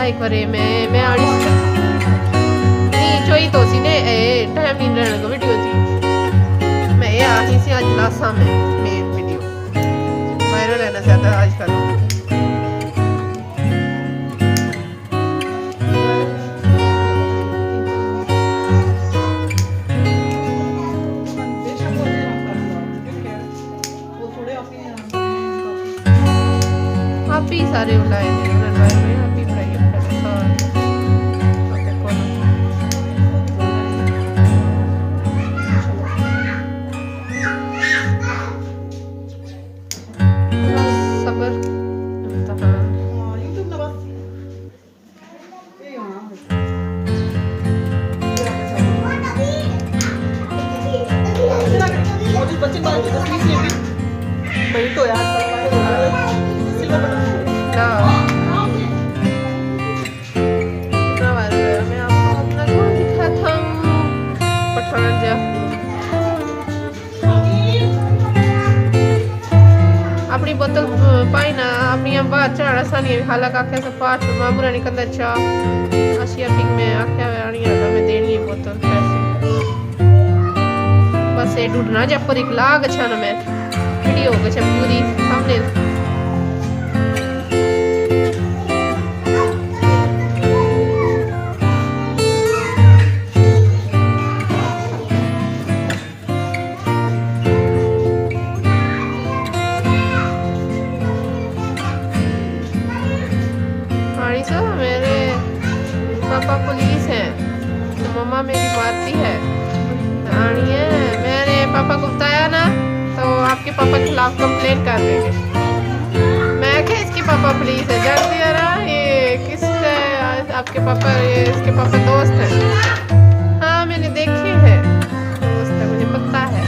एक बार मैं आड़ी नहीं चोई तो सी ने टाइम नहीं रहने को वीडियो थी मैं ये आही सी आज लासा में मेन वीडियो वायरल रहना चाहता है आजकल आप ही सारे उठाए थे अपनी बोतल पाई ना अपनी बाहर चढ़ा सानी हालांकि आख्या से पाठ मामूरा निकलता चा आशिया पिंग में आख्या आनी है मैं देनी है बोतल पैसे बस ये ढूंढना जब पर एक लाग अच्छा ना मैं वीडियो हो गया पूरी हमने मेरे पापा पुलिस है तो मम्मा मेरी मारती है मैंने पापा को बताया ना तो आपके पापा के खिलाफ कंप्लेंट कर देंगे मैं क्या इसके पापा पुलिस है जानती है ना ये किस आपके पापा ये इसके पापा दोस्त हैं हाँ मैंने देखी है दोस्त है मुझे पता है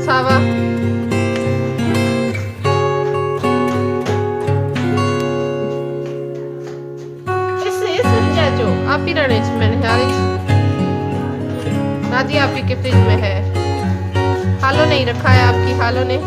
सावा जो आप ही रहने मैंने नाजी आप ही के फ्रिज में है हालो नहीं रखा है आपकी हालो ने